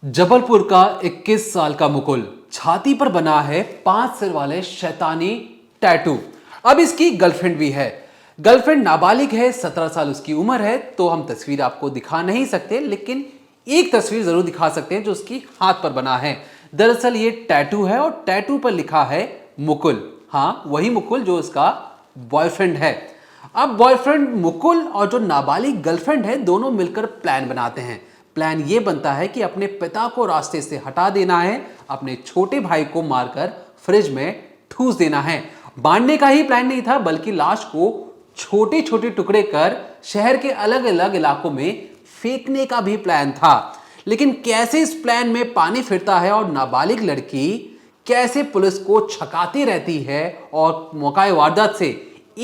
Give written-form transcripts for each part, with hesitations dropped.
जबलपुर का 21 साल का मुकुल छाती पर बना है 5 सिर वाले शैतानी टैटू। अब इसकी गर्लफ्रेंड भी है। गर्लफ्रेंड नाबालिग है, 17 साल उसकी उम्र है। तो हम तस्वीर आपको दिखा नहीं सकते, लेकिन एक तस्वीर जरूर दिखा सकते हैं जो उसकी हाथ पर बना है। दरअसल ये टैटू है और टैटू पर लिखा है मुकुल। हाँ, वही मुकुल जो उसका बॉयफ्रेंड है। अब बॉयफ्रेंड मुकुल और जो नाबालिग गर्लफ्रेंड है, दोनों मिलकर प्लान बनाते हैं। प्लान ये बनता है कि अपने पिता को रास्ते से हटा देना है, अपने छोटे भाई को मारकर फ्रिज में ठूस देना है। मारने का ही प्लान नहीं था, बल्कि लाश को छोटे छोटे टुकड़े कर शहर के अलग अलग इलाकों में फेंकने का भी प्लान था। लेकिन कैसे इस प्लान में पानी फिरता है और नाबालिग लड़की कैसे पुलिस को छकाती रहती है और मौका वारदात से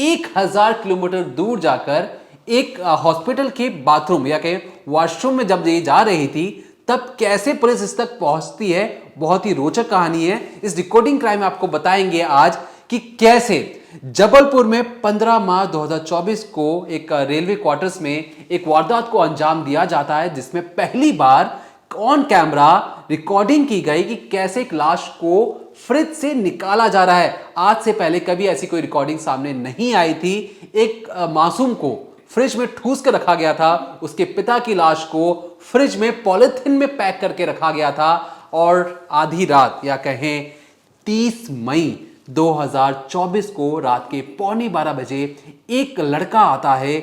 1000 किलोमीटर दूर जाकर एक हॉस्पिटल के बाथरूम या के वॉशरूम में जब ये जा रही थी, तब कैसे पुलिस इस तक पहुंचती है। बहुत ही रोचक कहानी है। इस डिकोडिंग क्राइम में आपको बताएंगे आज कि कैसे जबलपुर में 15 मार्च 2024 को एक रेलवे क्वार्टर्स में एक वारदात को अंजाम दिया जाता है, जिसमें पहली बार ऑन कैमरा रिकॉर्डिंग की गई कि कैसे एक लाश को फ्रिज से निकाला जा रहा है। आज से पहले कभी ऐसी कोई रिकॉर्डिंग सामने नहीं आई थी। एक मासूम को फ्रिज में ठूस कर रखा गया था, उसके पिता की लाश को फ्रिज में पॉलिथीन में पैक करके रखा गया था और आधी रात या कहें 30 मई 2024 को रात के 11:15 बजे एक लड़का आता है।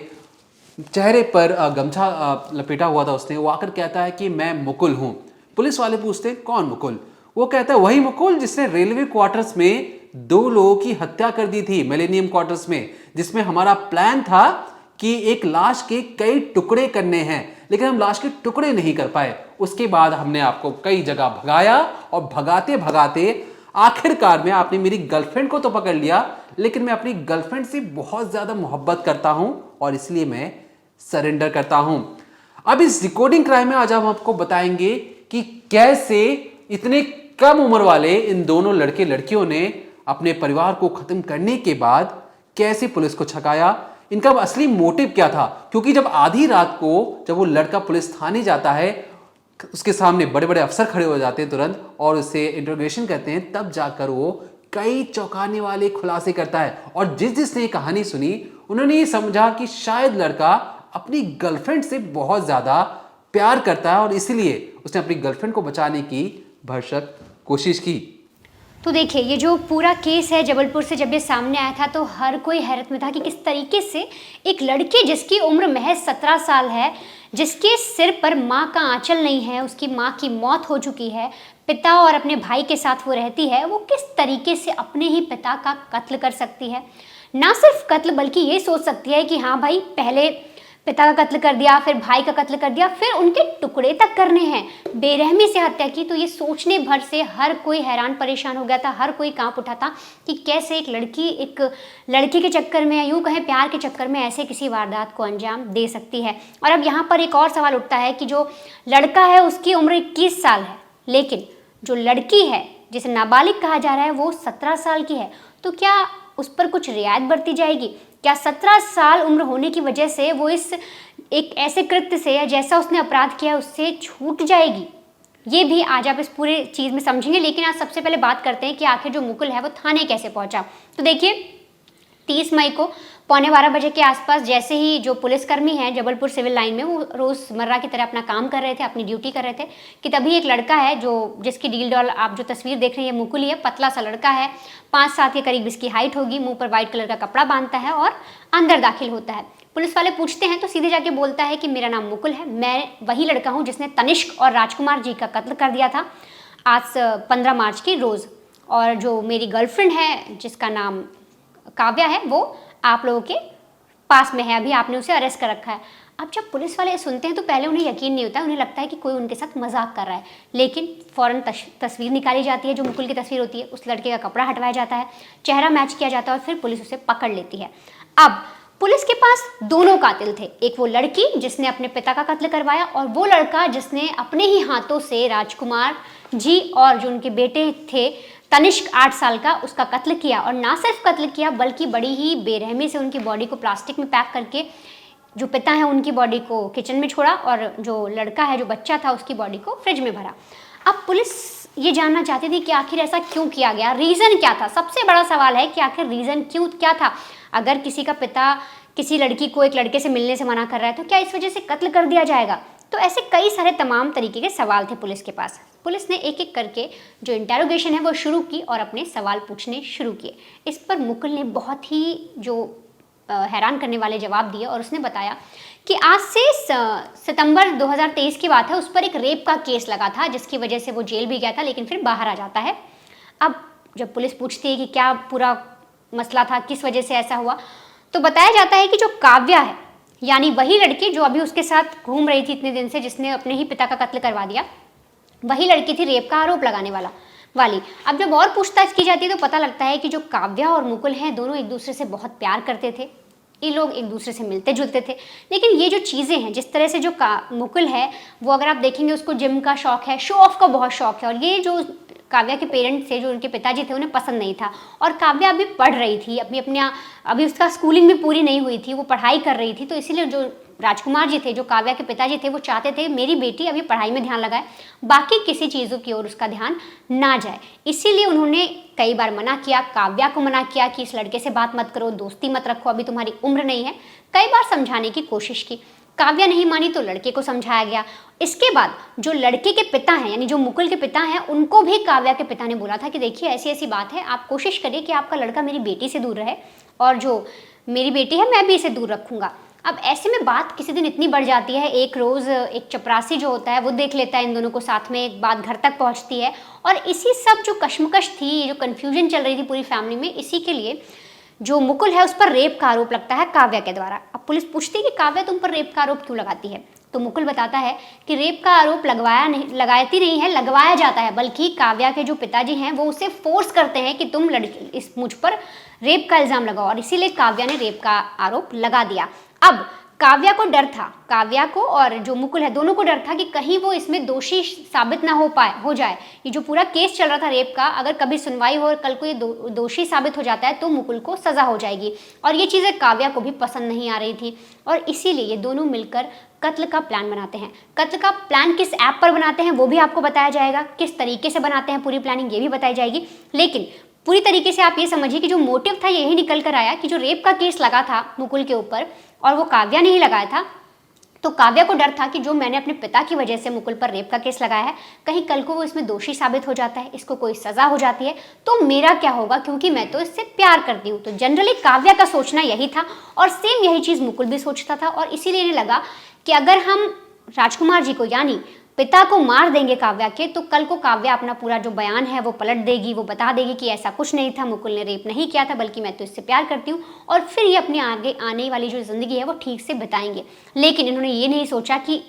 चेहरे पर गमछा लपेटा हुआ था उसने। वो आकर कहता है कि मैं मुकुल हूं। पुलिस वाले पूछते हैं कौन मुकुल? वो कहता है वही मुकुल जिसने रेलवे क्वार्टर्स में 2 लोगों की हत्या कर दी थी, मिलेनियम क्वार्टर्स में, जिसमें हमारा प्लान था कि एक लाश के कई टुकड़े करने हैं, लेकिन हम लाश के टुकड़े नहीं कर पाए। उसके बाद हमने आपको कई जगह भगाया और भगाते भगाते आखिरकार में आपने मेरी गर्लफ्रेंड को तो पकड़ लिया, लेकिन मैं अपनी गर्लफ्रेंड से बहुत ज्यादा मोहब्बत करता हूं और इसलिए मैं सरेंडर करता हूं। अब इस डिकोडिंग क्राइम में आज हम आपको बताएंगे कि कैसे इतने कम उम्र वाले इन दोनों लड़के लड़कियों ने अपने परिवार को खत्म करने के बाद कैसे पुलिस को छकाया, इनका असली मोटिव क्या था। क्योंकि जब आधी रात को जब वो लड़का पुलिस थाने जाता है, उसके सामने बड़े बड़े अफसर खड़े हो जाते हैं तुरंत और उससे इंट्रोगेशन करते हैं, तब जाकर वो कई चौंकाने वाले खुलासे करता है। और जिसने ये कहानी सुनी, उन्होंने ये समझा कि शायद लड़का अपनी गर्लफ्रेंड से बहुत ज्यादा प्यार करता है और इसलिए उसने अपनी गर्लफ्रेंड को बचाने की भरसक कोशिश की। तो देखिए, ये जो पूरा केस है जबलपुर से जब ये सामने आया था तो हर कोई हैरत में था कि किस तरीके से एक लड़की जिसकी उम्र महज 17 साल है, जिसके सिर पर माँ का आंचल नहीं है, उसकी माँ की मौत हो चुकी है, पिता और अपने भाई के साथ वो रहती है, वो किस तरीके से अपने ही पिता का कत्ल कर सकती है। ना सिर्फ कत्ल, बल्कि ये सोच सकती है कि हाँ भाई, पहले पिता का कत्ल कर दिया, फिर भाई का कत्ल कर दिया, फिर उनके टुकड़े तक करने हैं, बेरहमी से हत्या की। तो ये सोचने भर से हर कोई हैरान परेशान हो गया था, हर कोई कांप उठा था कि कैसे एक लड़की के चक्कर में, यूं कहें प्यार के चक्कर में, ऐसे किसी वारदात को अंजाम दे सकती है। और अब यहाँ पर एक और सवाल उठता है कि जो लड़का है उसकी उम्र 21 साल है, लेकिन जो लड़की है जिसे नाबालिग कहा जा रहा है वो 17 साल की है। तो क्या उस पर कुछ रियायत बरती जाएगी? क्या 17 साल उम्र होने की वजह से वो इस एक ऐसे कृत्य से, या जैसा उसने अपराध किया उससे छूट जाएगी? ये भी आज आप इस पूरे चीज़ में समझेंगे। लेकिन आज सबसे पहले बात करते हैं कि आखिर जो मुकुल है वो थाने कैसे पहुंचा। तो देखिए, 30 मई को 11:15 बजे के आसपास जैसे ही जो पुलिसकर्मी हैं जबलपुर सिविल लाइन में, वो रोज़मर्रा की तरह अपना काम कर रहे थे, अपनी ड्यूटी कर रहे थे, कि तभी एक लड़का है जिसकी डील डॉल आप जो तस्वीर देख रहे हैं, ये मुकुल ही है। पतला सा लड़का है, 5-7 के करीब इसकी हाइट होगी, मुंह पर वाइट कलर का कपड़ा बांधता है और अंदर दाखिल होता है। पुलिस वाले पूछते हैं तो सीधे जाके बोलता है कि मेरा नाम मुकुल है, मैं वही लड़का हूँ जिसने तनिष्क और राजकुमार जी का कत्ल कर दिया था आज 15 मार्च की रोज़। और जो मेरी गर्लफ्रेंड है जिसका नाम काव्या है, वो आप लोगों के पास में है, अभी आपने उसे अरेस्ट कर रखा है। अब जब पुलिस वाले सुनते हैं तो पहले उन्हें यकीन नहीं होता, उन्हें लगता है कि कोई उनके साथ मजाक कर रहा है। लेकिन फौरन तस्वीर निकाली जाती है, जो मुकुल की तस्वीर होती है, उस लड़के का कपड़ा हटवाया जाता है, चेहरा मैच किया जाता है और फिर पुलिस उसे पकड़ लेती है। अब पुलिस के पास दोनों कातिल थे, एक वो लड़की जिसने अपने पिता का कत्ल करवाया और वो लड़का जिसने अपने ही हाथों से राजकुमार जी और जो उनके बेटे थे तनिष्क 8 साल का, उसका कत्ल किया। और ना सिर्फ कत्ल किया, बल्कि बड़ी ही बेरहमी से उनकी बॉडी को प्लास्टिक में पैक करके जो पिता है उनकी बॉडी को किचन में छोड़ा और जो लड़का है, जो बच्चा था, उसकी बॉडी को फ्रिज में भरा। अब पुलिस ये जानना चाहती थी कि आखिर ऐसा क्यों किया गया, रीज़न क्या था। सबसे बड़ा सवाल है कि आखिर रीज़न क्यों क्या था। अगर किसी का पिता किसी लड़की को एक लड़के से मिलने से मना कर रहा है तो क्या इस वजह से कत्ल कर दिया जाएगा। तो ऐसे कई सारे तमाम तरीके के सवाल थे पुलिस के पास। पुलिस ने एक एक करके जो इंटेरोगेशन है वो शुरू की और अपने सवाल पूछने शुरू किए। इस पर मुकुल ने बहुत ही जो हैरान करने वाले जवाब दिए और उसने बताया कि आज से सितंबर 2023 की बात है, उस पर एक रेप का केस लगा था जिसकी वजह से वो जेल भी गया था, लेकिन फिर बाहर आ जाता है। अब जब पुलिस पूछती है कि क्या पूरा मसला था, किस वजह से ऐसा हुआ, तो बताया जाता है कि जो काव्या है, यानी वही लड़की जो अभी उसके साथ घूम रही थी इतने दिन से, जिसने अपने ही पिता का कत्ल करवा दिया, वही लड़की थी रेप का आरोप लगाने वाली। अब जब और पूछताछ की जाती है तो पता लगता है कि जो काव्या और मुकुल हैं दोनों एक दूसरे से बहुत प्यार करते थे। ये लोग एक दूसरे से मिलते जुलते थे। लेकिन ये जो चीज़ें हैं, जिस तरह से जो मुकुल है वो अगर आप देखेंगे उसको जिम का शौक है, शो ऑफ का बहुत शौक है, और ये जो काव्या के पेरेंट्स थे, जो उनके पिताजी थे, उन्हें पसंद नहीं था। और काव्या अभी पढ़ रही थी, अभी उसका स्कूलिंग भी पूरी नहीं हुई थी, वो पढ़ाई कर रही थी। तो इसीलिए जो राजकुमार जी थे, जो काव्या के पिताजी थे, वो चाहते थे मेरी बेटी अभी पढ़ाई में ध्यान लगाए, बाकी किसी चीज़ों की ओर उसका ध्यान ना जाए। इसीलिए उन्होंने कई बार मना किया, काव्या को मना किया कि इस लड़के से बात मत करो, दोस्ती मत रखो, अभी तुम्हारी उम्र नहीं है। कई बार समझाने की कोशिश की, काव्या नहीं मानी तो लड़के को समझाया गया। इसके बाद जो लड़के के पिता हैं, यानी जो मुकुल के पिता हैं, उनको भी काव्या के पिता ने बोला था कि देखिए ऐसी ऐसी बात है, आप कोशिश करिए कि आपका लड़का मेरी बेटी से दूर रहे, और जो मेरी बेटी है मैं भी इसे दूर रखूंगा। अब ऐसे में बात किसी दिन इतनी बढ़ जाती है, एक रोज़ एक चपरासी जो होता है वो देख लेता है इन दोनों को साथ में, एक बात घर तक पहुंचती है। और इसी सब जो कश्मकश थी, जो कन्फ्यूजन चल रही थी पूरी फैमिली में, इसी के लिए जो मुकुल है उस पर रेप का आरोप लगता है काव्या के द्वारा। अब पुलिस पूछती है कि काव्या तुम पर रेप का आरोप क्यों लगाती है, तो मुकुल बताता है कि रेप का आरोप लगाती नहीं है, लगवाया जाता है, बल्कि काव्या के जो पिताजी हैं वो उसे फोर्स करते हैं कि तुम मुझ पर रेप का इल्ज़ाम लगाओ, और इसीलिए काव्या ने रेप का आरोप लगा दिया। अब काव्या को डर था, काव्या को और जो मुकुल है दोनों को डर था कि कहीं वो इसमें दोषी साबित ना हो जाए। ये जो पूरा केस चल रहा था रेप का, अगर कभी सुनवाई हो और कल को ये दोषी साबित हो जाता है तो मुकुल को सज़ा हो जाएगी। और ये चीज़ें काव्या को भी पसंद नहीं आ रही थी, और इसीलिए ये दोनों मिलकर कत्ल का प्लान बनाते हैं। कत्ल का प्लान किस ऐप पर बनाते हैं वो भी आपको बताया जाएगा, किस तरीके से बनाते हैं पूरी प्लानिंग ये भी बताई जाएगी। लेकिन पूरी तरीके से आप ये समझिए कि जो मोटिव था यही निकल कर आया कि जो रेप का केस लगा था मुकुल के ऊपर और वो काव्या ने ही लगाया था, तो काव्या को डर था कि जो मैंने अपने पिता की वजह से मुकुल पर रेप का केस लगाया है, कहीं कल को वो इसमें दोषी साबित हो जाता है, इसको कोई सज़ा हो जाती है तो मेरा क्या होगा, क्योंकि मैं तो इससे प्यार करती हूँ। तो जनरली काव्या का सोचना यही था और सेम यही चीज़ मुकुल भी सोचता था। और इसीलिए इन्हें लगा कि अगर हम राजकुमार जी को यानी पिता को मार देंगे काव्या के, तो कल को काव्या अपना पूरा जो बयान है वो पलट देगी, वो बता देगी कि ऐसा कुछ नहीं था, मुकुल ने रेप नहीं किया था, बल्कि मैं तो इससे प्यार करती हूँ, और फिर ये अपने आगे आने वाली जो ज़िंदगी है वो ठीक से बिताएंगे। लेकिन इन्होंने ये नहीं सोचा कि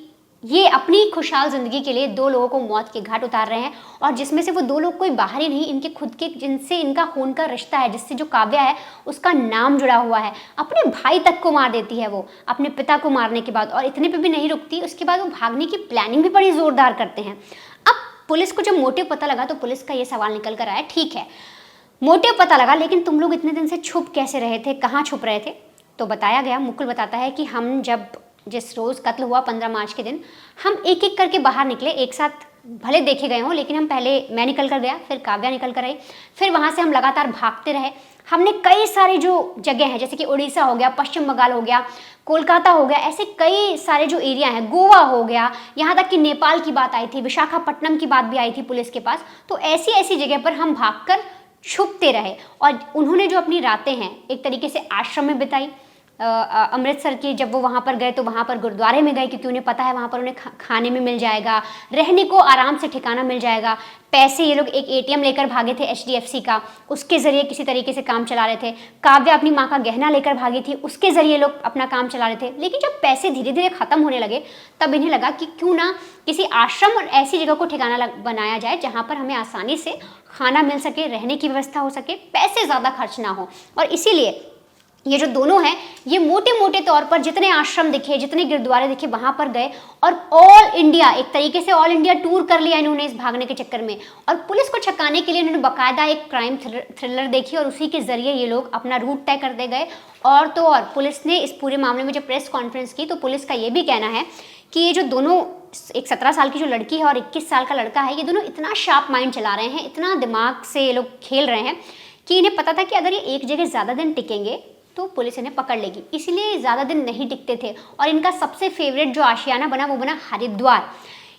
ये अपनी खुशहाल ज़िंदगी के लिए दो लोगों को मौत के घाट उतार रहे हैं, और जिसमें से वो दो लोग कोई बाहरी नहीं, इनके खुद के, जिनसे इनका खून का रिश्ता है, जिससे जो काव्या है उसका नाम जुड़ा हुआ है। अपने भाई तक को मार देती है वो अपने पिता को मारने के बाद, और इतने पे भी नहीं रुकती, उसके बाद वो भागने की प्लानिंग भी बड़ी ज़ोरदार करते हैं। अब पुलिस को जब मोटिव पता लगा तो पुलिस का ये सवाल निकल कर आया, ठीक है मोटिव पता लगा, लेकिन तुम लोग इतने दिन से छुप कैसे रहे थे, कहाँ छुप रहे थे? तो बताया गया, मुकुल बताता है कि हम जब जिस रोज़ कत्ल हुआ 15 मार्च के दिन, हम एक एक करके बाहर निकले, एक साथ भले देखे गए हों, लेकिन हम पहले, मैं निकल कर गया, फिर काव्या निकल कर आई, फिर वहाँ से हम लगातार भागते रहे। हमने कई सारे जो जगह हैं, जैसे कि उड़ीसा हो गया, पश्चिम बंगाल हो गया, कोलकाता हो गया, ऐसे कई सारे जो एरिया हैं, गोवा हो गया, यहाँ तक कि नेपाल की बात आई थी, विशाखापट्टनम की बात भी आई थी पुलिस के पास। तो ऐसी ऐसी जगह पर हम भागकर छुपते रहे, और उन्होंने जो अपनी रातें हैं एक तरीके से आश्रम में बिताई। अमृतसर की जब वो वहाँ पर गए तो वहाँ पर गुरुद्वारे में गए, क्योंकि उन्हें पता है वहाँ पर उन्हें खाने में मिल जाएगा, रहने को आराम से ठिकाना मिल जाएगा। पैसे ये लोग एक ATM लेकर भागे थे HDFC का, उसके ज़रिए किसी तरीके से काम चला रहे थे। काव्या अपनी माँ का गहना लेकर भागी थी, उसके ज़रिए लोग अपना काम चला रहे थे। लेकिन जब पैसे धीरे धीरे ख़त्म होने लगे तब इन्हें लगा कि क्यों ना किसी आश्रम और ऐसी जगह को ठिकाना बनाया जाए जहाँ पर हमें आसानी से खाना मिल सके, रहने की व्यवस्था हो सके, पैसे ज़्यादा खर्च ना हो। और इसीलिए ये जो दोनों हैं ये मोटे मोटे तौर पर जितने आश्रम दिखे, जितने गुरुद्वारे दिखे, वहां पर गए और ऑल इंडिया, एक तरीके से ऑल इंडिया टूर कर लिया इन्होंने इस भागने के चक्कर में। और पुलिस को छकाने के लिए इन्होंने बाकायदा एक क्राइम थ्रिलर देखी और उसी के जरिए ये लोग अपना रूट तय करते गए। और तो और पुलिस ने इस पूरे मामले में जब प्रेस कॉन्फ्रेंस की तो पुलिस का ये भी कहना है कि ये जो दोनों, एक 17 साल की जो लड़की है और 21 साल का लड़का है, ये दोनों इतना शार्प माइंड चला रहे हैं, इतना दिमाग से ये लोग खेल रहे हैं कि इन्हें पता था कि अगर ये एक जगह ज़्यादा दिन टिकेंगे तो पुलिस इन्हें पकड़ लेगी, इसलिए ज़्यादा दिन नहीं टिकते थे। और इनका सबसे फेवरेट जो आशियाना बना वो बना हरिद्वार।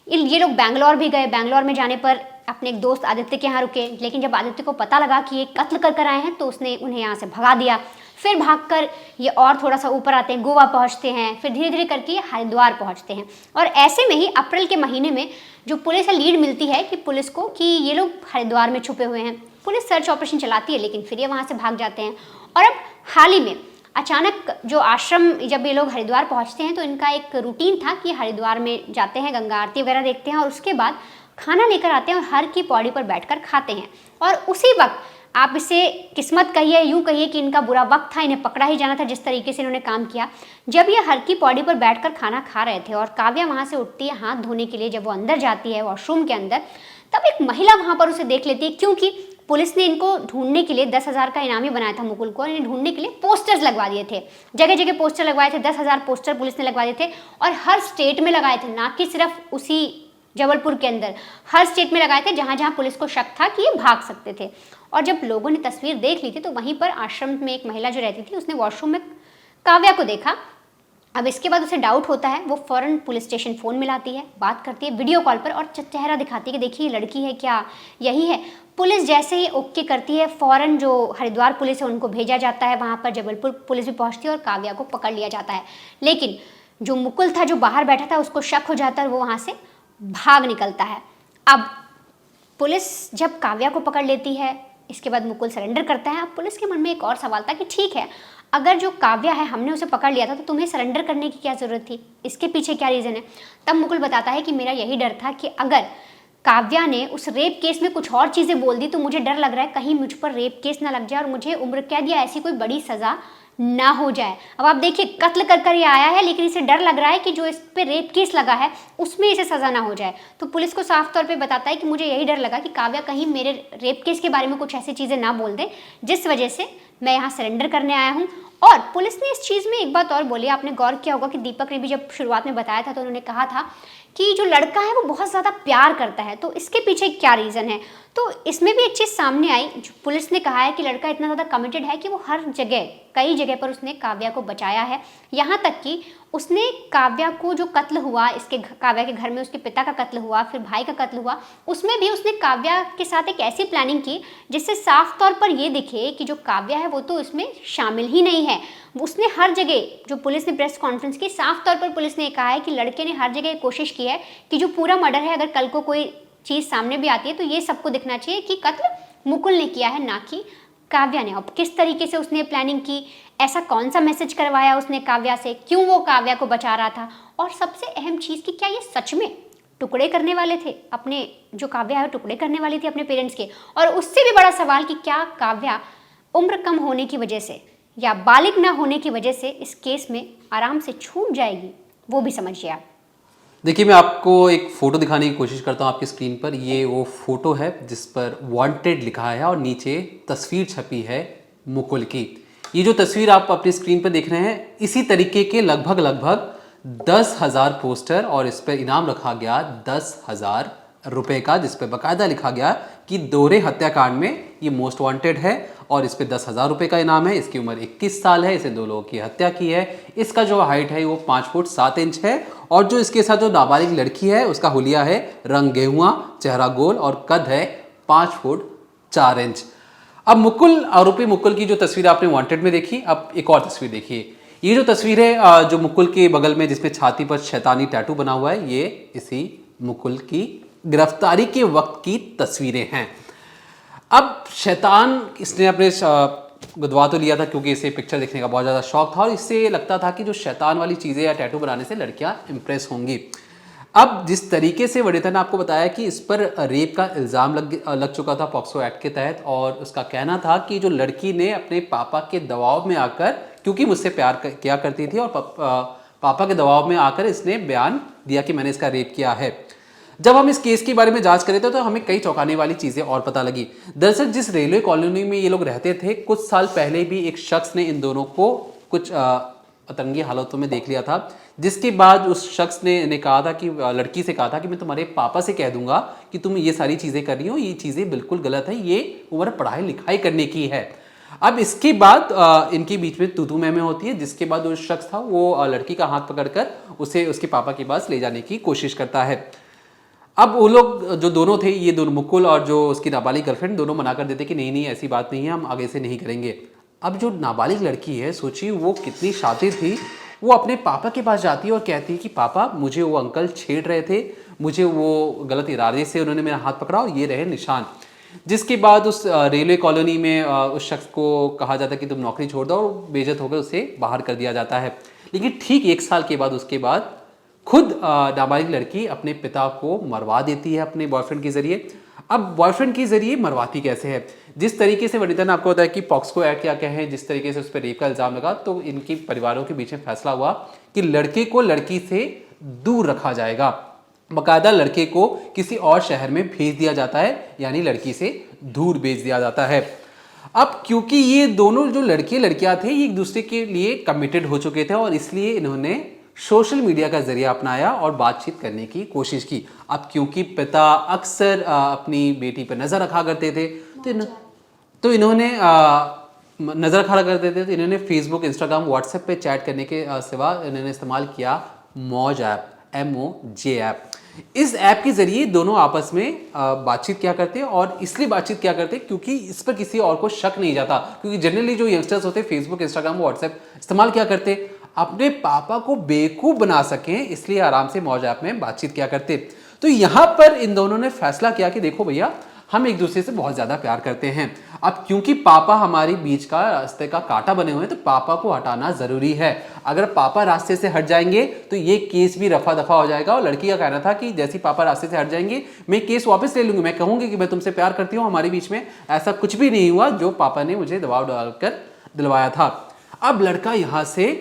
ये लोग बैंगलोर भी गए। बैंगलोर में जाने पर अपने एक दोस्त आदित्य के यहाँ रुके, लेकिन जब आदित्य को पता लगा कि ये कत्ल कर आए हैं तो उसने उन्हें यहाँ से भगा दिया। फिर भागकर ये और थोड़ा सा ऊपर आते हैं, गोवा पहुँचते हैं, फिर धीरे धीरे करके ये हरिद्वार पहुँचते हैं। और ऐसे में ही अप्रैल के महीने में जो पुलिस से लीड मिलती है कि पुलिस को कि ये लोग हरिद्वार में छुपे हुए हैं। पुलिस सर्च ऑपरेशन चलाती है लेकिन फिर ये वहाँ से भाग जाते हैं। और अब हाल ही में अचानक जो आश्रम, जब ये लोग हरिद्वार पहुंचते हैं तो इनका एक रूटीन था कि हरिद्वार में जाते हैं, गंगा आरती वगैरह देखते हैं और उसके बाद खाना लेकर आते हैं और हर की पौड़ी पर बैठकर खाते हैं। और उसी वक्त आप इसे किस्मत कहिए, यूं कहिए कि इनका बुरा वक्त था, इन्हें पकड़ा ही जाना था जिस तरीके से इन्होंने काम किया। जब ये हर की पौड़ी पर बैठकर खाना खा रहे थे और काव्या वहाँ से उठती है हाथ धोने के लिए, जब वो अंदर जाती है वॉशरूम के अंदर, तब एक महिला वहाँ पर उसे देख लेती है, क्योंकि पुलिस ने इनको ढूंढने के लिए 10,000 का इनामी बनाया था मुकुल को, और इन्हें ढूंढने के लिए पोस्टर्स लगवा दिए थे, जगह जगह पोस्टर लगवाए थे, 10,000 पोस्टर पुलिस ने लगवा दिए थे और हर स्टेट में लगाए थे, ना कि सिर्फ उसी जबलपुर के अंदर, हर स्टेट में लगाए थे जहाँ जहाँ पुलिस को शक था कि ये भाग सकते थे। और जब लोगों ने तस्वीर देख ली थी तो वहीं पर आश्रम में एक महिला जो रहती थी उसने वॉशरूम में काव्या को देखा। अब इसके बाद उसे डाउट होता है, वो फौरन पुलिस स्टेशन फ़ोन मिलाती है, बात करती है वीडियो कॉल पर और चेहरा दिखाती है कि देखिए लड़की है, क्या यही है। पुलिस जैसे ही ओके करती है, फ़ौरन जो हरिद्वार पुलिस है उनको भेजा जाता है, वहाँ पर जबलपुर पुलिस भी पहुँचती है और काव्या को पकड़ लिया जाता है। लेकिन जो मुकुल था जो बाहर बैठा था उसको शक हो जाता है और वो वहाँ से भाग निकलता है। अब पुलिस जब काव्या को पकड़ लेती है, इसके बाद मुकुल सरेंडर करता है। अब पुलिस के मन में एक और सवाल था कि ठीक है, अगर जो काव्या है हमने उसे पकड़ लिया था तो तुम्हें सरेंडर करने की क्या ज़रूरत थी, इसके पीछे क्या रीज़न है। तब मुकुल बताता है कि मेरा यही डर था कि अगर काव्या ने उस रेप केस में कुछ और चीज़ें बोल दी तो मुझे डर लग रहा है कहीं मुझ पर रेप केस ना लग जाए और मुझे उम्र कैद या ऐसी कोई बड़ी सज़ा ना हो जाए। अब आप देखिए कत्ल कर ये आया है लेकिन इसे डर लग रहा है कि जो इस पे रेप केस लगा है उसमें इसे सज़ा ना हो जाए। तो पुलिस को साफ तौर पे बताता है कि मुझे यही डर लगा कि काव्या कहीं मेरे रेप केस के बारे में कुछ ऐसी चीज़ें ना बोल दे जिस वजह से मैं यहाँ सरेंडर करने आया हूँ। और पुलिस ने इस चीज़ में एक बात और बोली, आपने गौर किया होगा कि दीपक ने भी जब शुरुआत में बताया था तो उन्होंने कहा था कि जो लड़का है वो बहुत ज़्यादा प्यार करता है, तो इसके पीछे क्या रीज़न है। तो इसमें भी एक चीज़ सामने आई, पुलिस ने कहा है कि लड़का इतना ज़्यादा कमिटेड है कि वो हर जगह, कई जगह पर उसने काव्या को बचाया है। यहाँ तक कि उसने काव्या को जो कत्ल हुआ, इसके काव्या के घर में उसके पिता का कत्ल हुआ, फिर भाई का कत्ल हुआ, उसमें भी उसने काव्या के साथ एक ऐसी प्लानिंग की जिससे साफ तौर पर ये दिखे कि जो काव्या है वो तो इसमें शामिल ही नहीं है। उसने हर जगह, जो पुलिस ने प्रेस कॉन्फ्रेंस की, साफ तौर पर पुलिस ने कहा है कि लड़के ने हर जगह कोशिश की है कि जो पूरा मर्डर है, अगर कल को कोई चीज़ सामने भी आती है तो ये सबको दिखना चाहिए कि कत्ल मुकुल ने किया है, ना कि काव्या ने। अब किस तरीके से उसने प्लानिंग की, ऐसा कौन सा मैसेज करवाया उसने काव्या से, क्यों वो काव्या को बचा रहा था, और सबसे अहम चीज़ कि क्या ये सच में टुकड़े करने वाले थे अपने, जो काव्या है टुकड़े करने वाली थी अपने पेरेंट्स के। और उससे भी बड़ा सवाल कि क्या काव्या उम्र कम होने की वजह से या बालिग ना होने की वजह से इस केस में आराम से छूट जाएगी, वो भी समझिए आप। देखिए, मैं आपको एक फ़ोटो दिखाने की कोशिश करता हूँ आपकी स्क्रीन पर। ये वो फ़ोटो है जिस पर वांटेड लिखा है और नीचे तस्वीर छपी है मुकुल की। ये जो तस्वीर आप अपनी स्क्रीन पर देख रहे हैं, इसी तरीके के लगभग 10,000 पोस्टर और इस पर इनाम रखा गया 10,000 रुपये का, जिस पर बाकायदा लिखा गया कि दोहरे हत्याकांड में ये मोस्ट वांटेड है और इस पे 10,000 रुपये का इनाम है। इसकी उम्र 21 साल है, इसे 2 लोगों की हत्या की है। इसका जो हाइट है वो 5 फुट 7 इंच है और जो इसके साथ जो नाबालिग लड़की है उसका हुलिया है रंग गेहुआ, चेहरा गोल और कद है 5 फुट 4 इंच। अब मुकुल, आरोपी मुकुल की जो तस्वीर आपने वांटेड में देखी, अब एक और तस्वीर देखिए। ये जो तस्वीर है जो मुकुल के बगल में जिसमें छाती पर शैतानी टैटू बना हुआ है, ये इसी मुकुल की गिरफ्तारी के वक्त की तस्वीरें हैं। अब शैतान इसने अपने गुदवा तो लिया था क्योंकि इसे पिक्चर देखने का बहुत ज़्यादा शौक था और इससे लगता था कि जो शैतान वाली चीज़ें या टैटू बनाने से लड़कियां इम्प्रेस होंगी। अब जिस तरीके से वडेता ने आपको बताया कि इस पर रेप का इल्ज़ाम लग चुका था पॉक्सो एक्ट के तहत, और उसका कहना था कि जो लड़की ने अपने पापा के दबाव में आकर क्योंकि मुझसे प्यार किया करती थी और पापा के दबाव में आकर इसने बयान दिया कि मैंने इसका रेप किया है। जब हम इस केस के बारे में जांच कर रहे थे तो हमें कई चौंकाने वाली चीजें और पता लगी। दरअसल जिस रेलवे कॉलोनी में ये लोग रहते थे, कुछ साल पहले भी एक शख्स ने इन दोनों को कुछ अतरंगी हालतों में देख लिया था, जिसके बाद उस शख्स ने कहा था कि लड़की से कहा था कि मैं तुम्हारे पापा से कह दूंगा कि तुम ये सारी चीजें कर रही हो, ये चीजें बिल्कुल गलत है, ये उम्र पढ़ाई लिखाई करने की है। अब इसके बाद इनके बीच में तू मैं होती है, जिसके बाद वो शख्स था वो लड़की का हाथ पकड़कर उसे उसके पापा के पास ले जाने की कोशिश करता है। अब वो लोग जो दोनों थे, ये दोनों मुकुल और जो उसकी नाबालिग गर्लफ्रेंड, दोनों मना कर देते कि नहीं नहीं ऐसी बात नहीं है, हम आगे से नहीं करेंगे। अब जो नाबालिग लड़की है, सोचिए वो कितनी शातिर थी, वो अपने पापा के पास जाती है और कहती है कि पापा मुझे वो अंकल छेड़ रहे थे, मुझे वो गलत इरादे से उन्होंने मेरा हाथ पकड़ा और ये रहे निशान। जिसके बाद उस रेलवे कॉलोनी में उस शख्स को कहा जाता है कि तुम नौकरी छोड़ दो और बेइज्जत होकर उसे बाहर कर दिया जाता है। लेकिन ठीक 1 साल के बाद उसके बाद खुद नाबालिग लड़की अपने पिता को मरवा देती है अपने बॉयफ्रेंड के जरिए। अब बॉयफ्रेंड के जरिए मरवाती कैसे है? जिस तरीके से वनिता ने आपको बताया कि पॉक्सो एक्ट क्या है, जिस तरीके से उस पर रेप का इल्जाम लगा, तो इनकी परिवारों के बीच में फैसला हुआ कि लड़के को लड़की से दूर रखा जाएगा, बाकायदा लड़के को किसी और शहर में भेज दिया जाता है, यानी लड़की से दूर भेज दिया जाता है। अब क्योंकि ये दोनों जो लड़के लड़कियां थे, ये एक दूसरे के लिए कमिटेड हो चुके थे और इसलिए इन्होंने सोशल मीडिया का जरिया अपनाया और बातचीत करने की कोशिश की। अब क्योंकि पिता अक्सर अपनी बेटी पर नजर रखा करते थे, तो इन्होंने फेसबुक, इंस्टाग्राम, व्हाट्सएप पे चैट करने के सिवा इन्होंने इस्तेमाल किया मौज ऐप, MOJ ऐप। इस ऐप के जरिए दोनों आपस में बातचीत क्या करते हैं, और इसलिए बातचीत क्या करते हैं क्योंकि इस पर किसी और को शक नहीं जाता। क्योंकि जनरली जो यंगस्टर्स होते हैं फेसबुक, इंस्टाग्राम, व्हाट्सएप इस्तेमाल क्या करते, अपने पापा को बेवकूफ बना सकें, इसलिए आराम से मौज ऐप में बातचीत क्या करते। तो यहां पर इन दोनों ने फैसला किया कि देखो भैया, हम एक दूसरे से बहुत ज्यादा प्यार करते हैं। अब क्योंकि पापा हमारे बीच का रास्ते का कांटा बने हुए हैं, तो पापा को हटाना जरूरी है। अगर पापा रास्ते से हट जाएंगे तो ये केस भी रफा दफा हो जाएगा। और लड़की का कहना था कि जैसे पापा रास्ते से हट जाएंगे, मैं केस वापस ले लूंगी, मैं कहूंगी कि मैं तुमसे प्यार करती हूँ, हमारे बीच में ऐसा कुछ भी नहीं हुआ जो पापा ने मुझे दबाव डालकर दिलवाया था। अब लड़का यहाँ से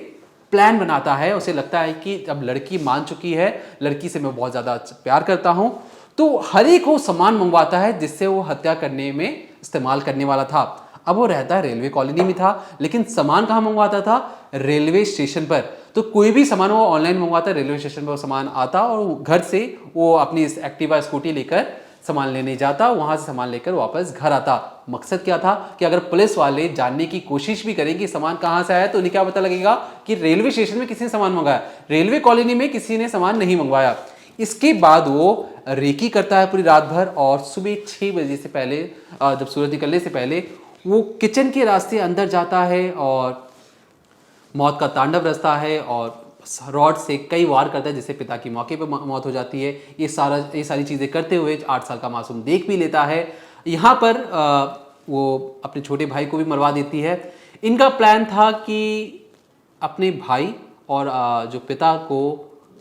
प्लान बनाता है, उसे लगता है कि अब लड़की मान चुकी है, लड़की से मैं बहुत ज्यादा प्यार करता हूं, तो हर एक को सामान मंगवाता है जिससे वो हत्या करने में इस्तेमाल करने वाला था। अब वो रहता रेलवे कॉलोनी में था, लेकिन सामान कहाँ मंगवाता था? रेलवे स्टेशन पर। तो कोई भी सामान वो ऑनलाइन मंगवाता, रेलवे स्टेशन पर वो सामान आता और घर से वो अपनी एक्टिवा स्कूटी लेकर सामान लेने जाता, वहां से सामान लेकर वापस घर आता। मकसद क्या था कि अगर पुलिस वाले जानने की कोशिश भी करें कि सामान कहां से आया, तो उन्हें क्या पता लगेगा कि रेलवे स्टेशन में किसी ने सामान मंगाया, रेलवे कॉलोनी में किसी ने सामान नहीं मंगवाया। इसके बाद वो रेकी करता है पूरी रात भर, और सुबह 6 बजे से पहले, जब सूरज निकलने से पहले, वो किचन के रास्ते अंदर जाता है और मौत का तांडव रचता है और रॉड से कई वार करता है, जिससे पिता की मौके पर मौत हो जाती है। ये सारी चीज़ें करते हुए 8 साल का मासूम देख भी लेता है। यहाँ पर वो अपने छोटे भाई को भी मरवा देती है। इनका प्लान था कि अपने भाई और जो पिता को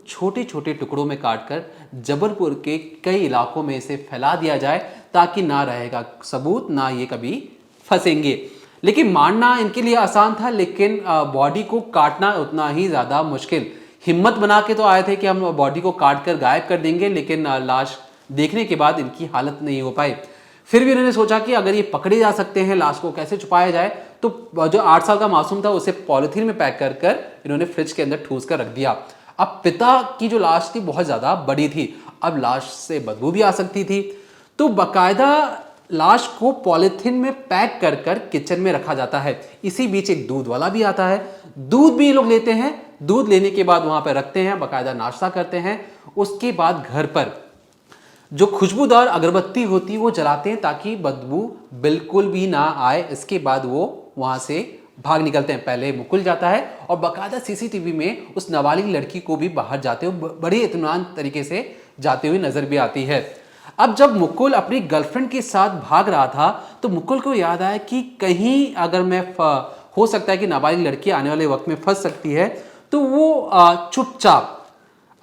छोटे छोटे टुकड़ों में काटकर जबलपुर के कई इलाकों में इसे फैला दिया जाए, ताकि ना रहेगा सबूत, ना ये कभी फंसेंगे। लेकिन मारना इनके लिए आसान था, लेकिन बॉडी को काटना उतना ही ज्यादा मुश्किल। हिम्मत बना के तो आए थे कि हम बॉडी को काट कर गायब कर देंगे, लेकिन लाश देखने के बाद इनकी हालत नहीं हो पाई। फिर भी इन्होंने सोचा कि अगर ये पकड़े जा सकते हैं, लाश को कैसे छुपाया जाए। तो जो 8 साल का मासूम था उसे पॉलिथीन में पैक कर कर इन्होंने फ्रिज के अंदर ठूस कर रख दिया। अब पिता की जो लाश थी बहुत ज्यादा बड़ी थी, अब लाश से बदबू भी आ सकती थी, तो बाकायदा लाश को पॉलिथीन में पैक कर कर किचन में रखा जाता है। इसी बीच एक दूध वाला भी आता है, दूध भी ये लोग लेते हैं। दूध लेने के बाद वहां पर रखते हैं, बाकायदा नाश्ता करते हैं। उसके बाद घर पर जो खुशबूदार अगरबत्ती होती है वो जलाते हैं, ताकि बदबू बिल्कुल भी ना आए। इसके बाद वो वहां से भाग निकलते हैं। पहले मुकुल जाता है और बाकायदा सीसीटीवी में उस नाबालिग लड़की को भी बाहर जाते हुए बड़े इत्मीनान तरीके से जाते हुए नजर भी आती है। अब जब मुकुल अपनी गर्लफ्रेंड के साथ भाग रहा था, तो मुकुल को याद आया कि कहीं अगर मैं हो सकता है कि नाबालिग लड़की आने वाले वक्त में फंस सकती है, तो वो चुपचाप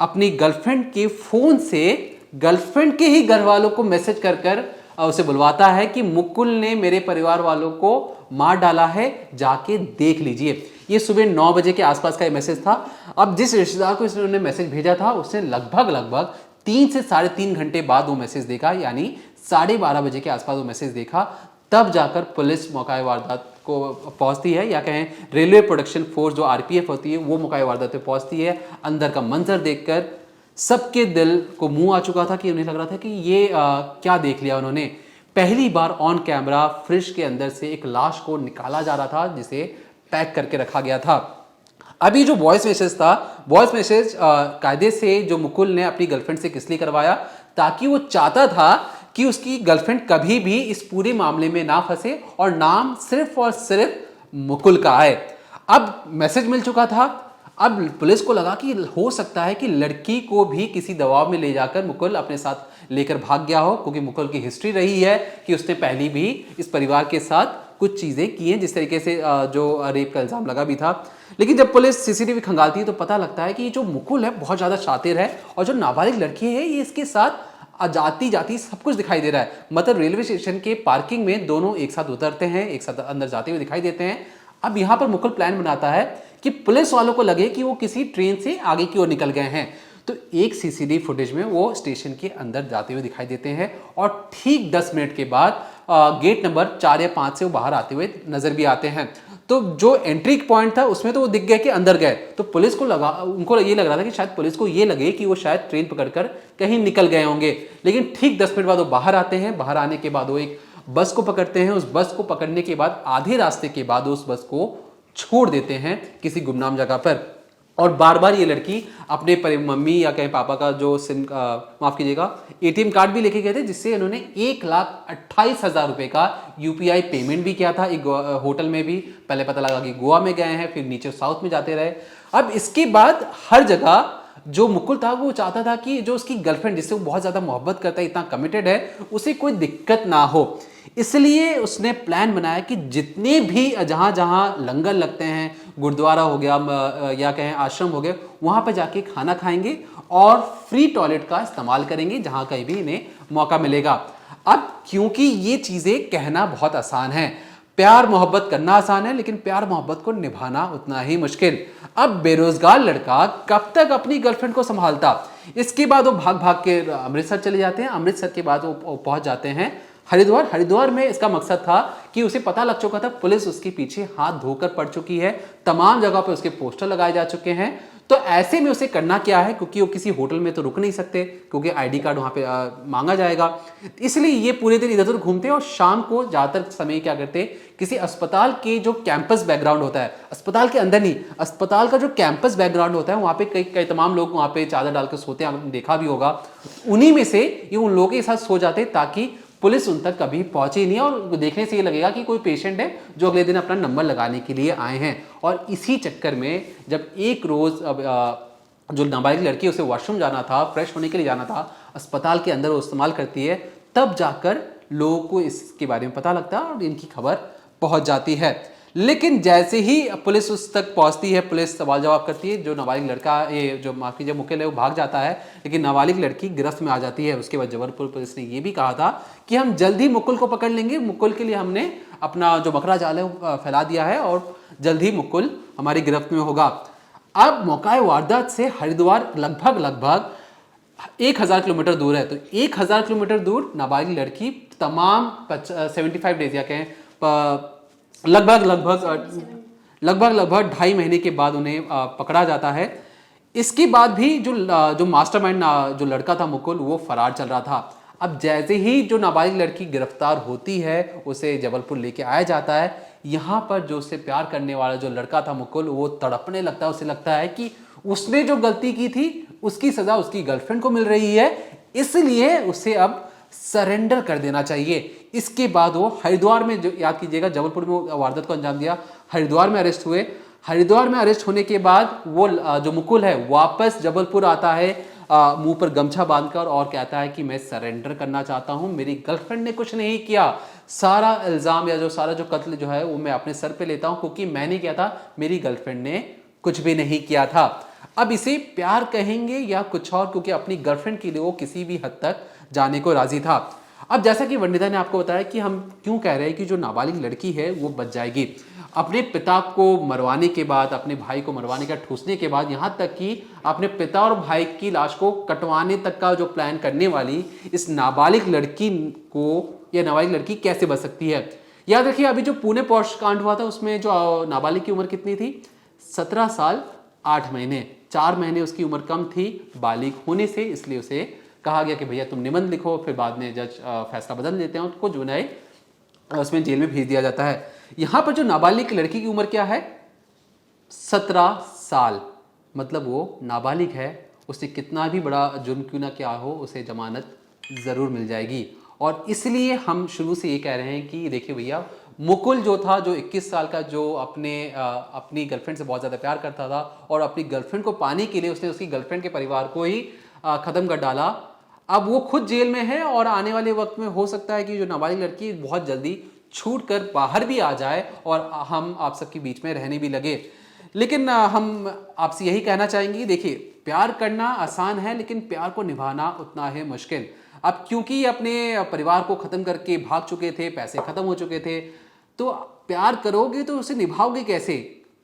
अपनी गर्लफ्रेंड के फोन से गर्लफ्रेंड के ही घर वालों को मैसेज कर कर उसे बुलवाता है कि मुकुल ने मेरे परिवार वालों को मार डाला है, जाके देख लीजिए। ये सुबह 9 बजे के आसपास का ये मैसेज था। अब जिस रिश्तेदार को इसने मैसेज भेजा था उसने लगभग 3 से 3.5 घंटे बाद वो मैसेज देखा, यानी 12:30 बजे के आसपास वो मैसेज देखा। तब जाकर पुलिस मौका वारदात को पहुंचती है, या कहें रेलवे प्रोडक्शन फोर्स जो आरपीएफ होती है वो मौका वारदात पे पहुंचती है। अंदर का मंजर देखकर सबके दिल को मुंह आ चुका था कि उन्हें लग रहा था कि ये क्या देख लिया उन्होंने। पहली बार ऑन कैमरा फ्रिज के अंदर से एक लाश को निकाला जा रहा था जिसे पैक करके रखा गया था। अभी जो वॉइस मैसेज था, वॉइस मैसेज कायदे से जो मुकुल ने अपनी गर्लफ्रेंड से किस लिए करवाया, ताकि वो चाहता था कि उसकी गर्लफ्रेंड कभी भी इस पूरे मामले में ना फंसे और नाम सिर्फ और सिर्फ मुकुल का आए। अब मैसेज मिल चुका था। अब पुलिस को लगा कि हो सकता है कि लड़की को भी किसी दबाव में ले जाकर मुकुल अपने साथ लेकर भाग गया हो, क्योंकि मुकुल की हिस्ट्री रही है कि उसने पहले भी इस परिवार के साथ कुछ चीजें की हैं, जिस तरीके से जो रेप का इल्जाम लगा भी था। लेकिन जब पुलिस सीसीटीवी खंगालती है तो पता लगता है कि जो मुकुल है बहुत ज्यादा शातिर है और जो नाबालिग लड़की है ये इसके साथ जाती जाती सब कुछ दिखाई दे रहा है। मतलब रेलवे स्टेशन के पार्किंग में दोनों एक साथ उतरते हैं, एक साथ अंदर जाते हुए दिखाई देते हैं। अब यहाँ पर मुकुल प्लान बनाता है कि पुलिस वालों को लगे कि वो किसी ट्रेन से आगे की ओर निकल गए हैं, तो एक सीसीटीवी फुटेज में वो स्टेशन के अंदर जाते हुए दिखाई देते हैं और ठीक 10 मिनट के बाद गेट नंबर 4 या 5 से वो बाहर आते हुए नजर भी आते हैं। तो जो एंट्री पॉइंट था उसमें तो वो दिख गए कि अंदर गए, तो पुलिस को लगा, उनको ये लग रहा था कि शायद पुलिस को ये लगे कि वो शायद ट्रेन पकड़कर कहीं निकल गए होंगे। लेकिन ठीक 10 मिनट बाद वो बाहर आते हैं। बाहर आने के बाद वो एक बस को पकड़ते हैं। उस बस को पकड़ने के बाद आधे रास्ते के बाद उस बस को छोड़ देते हैं किसी गुमनाम जगह पर। और बार बार ये लड़की अपने मम्मी या कहीं पापा का जो माफ कीजिएगा एटीएम कार्ड भी लेके गए थे, जिससे इन्होंने 1,28,000 रुपए का यूपीआई पेमेंट भी किया था। एक होटल में भी पहले पता लगा कि गोवा में गए हैं, फिर नीचे साउथ में जाते रहे। अब इसके बाद हर जगह जो मुकुल था वो चाहता था कि जो उसकी गर्लफ्रेंड जिससे वो बहुत ज्यादा मोहब्बत करता है, इतना कमिटेड है, उसे कोई दिक्कत ना हो। इसलिए उसने प्लान बनाया कि जितने भी जहां जहां लंगर लगते हैं, गुरुद्वारा हो गया या कहें आश्रम हो गए, वहां पर जाके खाना खाएंगे और फ्री टॉयलेट का इस्तेमाल करेंगे जहां कहीं भी इन्हें मौका मिलेगा। अब क्योंकि ये चीजें कहना बहुत आसान है, प्यार मोहब्बत करना आसान है, लेकिन प्यार मोहब्बत को निभाना उतना ही मुश्किल। अब बेरोजगार लड़का कब तक अपनी गर्लफ्रेंड को संभालता। इसके बाद वो भाग भाग के अमृतसर चले जाते हैं। अमृतसर के बाद वो पहुंच जाते हैं हरिद्वार। हरिद्वार में इसका मकसद था कि उसे पता लग चुका था पुलिस उसके पीछे हाथ धोकर पड़ चुकी है, तमाम जगह पर उसके पोस्टर लगाए जा चुके हैं। तो ऐसे में उसे करना क्या है, क्योंकि वो किसी होटल में तो रुक नहीं सकते क्योंकि आईडी कार्ड वहां पे मांगा जाएगा। इसलिए ये पूरे दिन इधर उधर घूमते और शाम को ज्यादातर समय क्या करते, किसी अस्पताल के जो कैंपस बैकग्राउंड होता है, अस्पताल के अंदर नहीं, अस्पताल का जो कैंपस बैकग्राउंड होता है वहां पे कई तमाम लोग वहां पे चादर डालकर सोते हैं, आपने देखा भी होगा। उन्हीं में से ये उन लोगों के साथ सो जाते ताकि पुलिस उन तक कभी पहुंचे ही नहीं और देखने से ये लगेगा कि कोई पेशेंट है जो अगले दिन अपना नंबर लगाने के लिए आए हैं। और इसी चक्कर में जब एक रोज जो नाबालिग लड़की उसे वॉशरूम जाना था, फ्रेश होने के लिए जाना था, अस्पताल के अंदर वो इस्तेमाल करती है, तब जाकर लोगों को इसके बारे में पता लगता है और इनकी खबर पहुंच जाती है। लेकिन जैसे ही पुलिस उस तक पहुंचती है, पुलिस सवाल जवाब करती है, जो नाबालिग लड़का, ये जो माफ कीजिए मुकुल है, वो भाग जाता है, लेकिन नाबालिग लड़की गिरफ्त में आ जाती है। उसके बाद जबलपुर पुलिस ने ये भी कहा था कि हम जल्द ही मुकुल को पकड़ लेंगे, मुकुल के लिए हमने अपना जो मकरा जाल है वो फैला दिया है और जल्द ही मुकुल हमारी गिरफ्त में होगा। अब मौका वारदात से हरिद्वार लगभग 1000 किलोमीटर दूर है, तो 1000 किलोमीटर दूर नाबालिग लड़की तमाम 75 डेज या कहें लगभग 2.5 महीने के बाद उन्हें पकड़ा जाता है। इसके बाद भी जो मास्टरमाइंड जो लड़का था मुकुल, वो फरार चल रहा था। अब जैसे ही जो नाबालिग लड़की गिरफ्तार होती है, उसे जबलपुर लेके आया जाता है। यहाँ पर जो उससे प्यार करने वाला जो लड़का था मुकुल, वो तड़पने लगता है। उसे लगता है कि उसने जो गलती की थी उसकी सजा उसकी गर्लफ्रेंड को मिल रही है, इसलिए उसे अब सरेंडर कर देना चाहिए। इसके बाद वो हरिद्वार में, जो याद कीजिएगा जबलपुर में वारदात को अंजाम दिया, हरिद्वार में अरेस्ट हुए। हरिद्वार में अरेस्ट होने के बाद वो जो मुकुल है वापस जबलपुर आता है, मुंह पर गमछा बांधकर, और कहता है कि मैं सरेंडर करना चाहता हूं, मेरी गर्लफ्रेंड ने कुछ नहीं किया, सारा इल्जाम या जो सारा जो कत्ल जो है वो मैं अपने सर पे लेता हूं, क्योंकि मैंने किया था, मेरी गर्लफ्रेंड ने कुछ भी नहीं किया था। अब इसे प्यार कहेंगे या कुछ और, क्योंकि अपनी गर्लफ्रेंड के लिए वो किसी भी हद तक जाने को राजी था। अब जैसा कि वंदिता ने आपको बताया कि हम क्यों कह रहे हैं कि जो नाबालिग लड़की है वो बच जाएगी। अपने पिता को मरवाने के बाद, अपने भाई को मरवाने का ठूसने के बाद, यहाँ तक कि अपने पिता और भाई की लाश को कटवाने तक का जो प्लान करने वाली इस नाबालिग लड़की को, यह नाबालिग लड़की कैसे बच सकती है। याद रखिए, अभी जो पुणे पॉश कांड हुआ था उसमें जो नाबालिग की उम्र कितनी थी? 17 साल 8 महीने। 4 महीने उसकी उम्र कम थी बालिग होने से, इसलिए उसे कहा गया कि भैया तुम निबंध लिखो। फिर बाद में जज फैसला बदल देते हैं, उसको जो है उसमें जेल में भेज दिया जाता है। यहां पर जो नाबालिग लड़की की उम्र क्या है? 17 साल। मतलब वो नाबालिग है, उसे कितना भी बड़ा जुर्म क्यों ना क्या हो, उसे जमानत जरूर मिल जाएगी। और इसलिए हम शुरू से ये कह रहे हैं कि देखिए भैया, मुकुल जो था, जो 21 साल का, जो अपनी गर्लफ्रेंड से बहुत ज़्यादा प्यार करता था और अपनी गर्लफ्रेंड को पाने के लिए उसने उसकी गर्लफ्रेंड के परिवार को ही ख़त्म कर डाला। अब वो खुद जेल में है और आने वाले वक्त में हो सकता है कि जो नाबालिग लड़की बहुत जल्दी छूट कर बाहर भी आ जाए और हम आप सबके बीच में रहने भी लगे। लेकिन हम आपसे यही कहना चाहेंगे, देखिए प्यार करना आसान है लेकिन प्यार को निभाना उतना है मुश्किल। अब क्योंकि अपने परिवार को ख़त्म करके भाग चुके थे, पैसे ख़त्म हो चुके थे, तो प्यार करोगे तो उसे निभाओगे कैसे,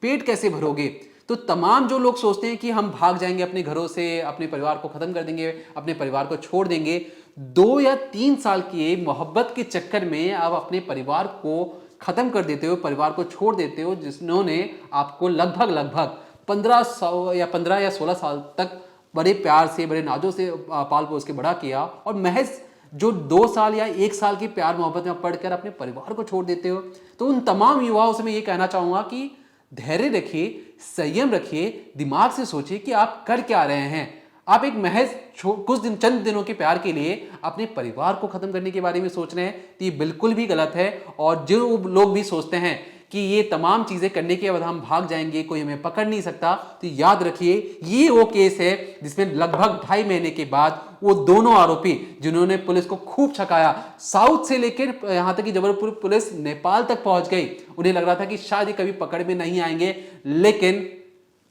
पेट कैसे भरोगे। तो तमाम जो लोग सोचते हैं कि हम भाग जाएंगे अपने घरों से, अपने परिवार को ख़त्म कर देंगे, अपने परिवार को छोड़ देंगे, 2 या 3 साल की मोहब्बत के चक्कर में आप अपने परिवार को ख़त्म कर देते हो, परिवार को छोड़ देते हो, जिन्होंने आपको लगभग 15 या 16 साल तक बड़े प्यार से, बड़े नाजों से पाल पोस के बड़ा किया, और महज जो 2 साल या 1 साल की प्यार मोहब्बत में पढ़कर अपने परिवार को छोड़ देते हो। तो उन तमाम युवाओं से मैं ये कहना चाहूँगा कि धैर्य रखिए, संयम रखिए, दिमाग से सोचिए कि आप कर क्या रहे हैं। आप एक महज चंद दिनों के प्यार के लिए अपने परिवार को खत्म करने के बारे में सोच रहे हैं, तो ये बिल्कुल भी गलत है। और जो लोग भी सोचते हैं कि ये तमाम चीजें करने के बाद हम भाग जाएंगे, कोई हमें पकड़ नहीं सकता, तो याद रखिए ये वो केस है जिसमें लगभग 2.5 महीने के बाद वो दोनों आरोपी, जिन्होंने पुलिस को खूब छकाया, साउथ से लेकर यहां तक कि जबलपुर पुलिस नेपाल तक पहुंच गई, उन्हें लग रहा था कि शायद ये कभी पकड़ में नहीं आएंगे, लेकिन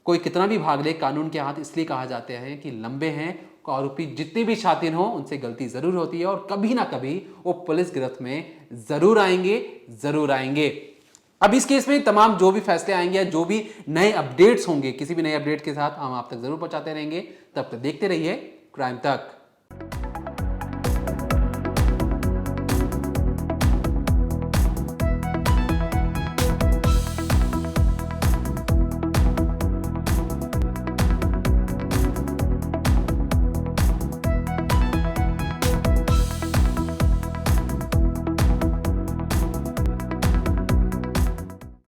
कोई कितना भी भाग ले, कानून के हाथ इसलिए कहा जाते हैं कि लंबे हैं। आरोपी जितने भी शातिर हों, उनसे गलती जरूर होती है और कभी ना कभी वो पुलिस गिरफ्त में जरूर आएंगे। अब इस केस में तमाम जो भी फैसले आएंगे या जो भी नए अपडेट्स होंगे, किसी भी नए अपडेट के साथ हम आप तक जरूर पहुंचाते रहेंगे। तब तक देखते रहिए क्राइम तक।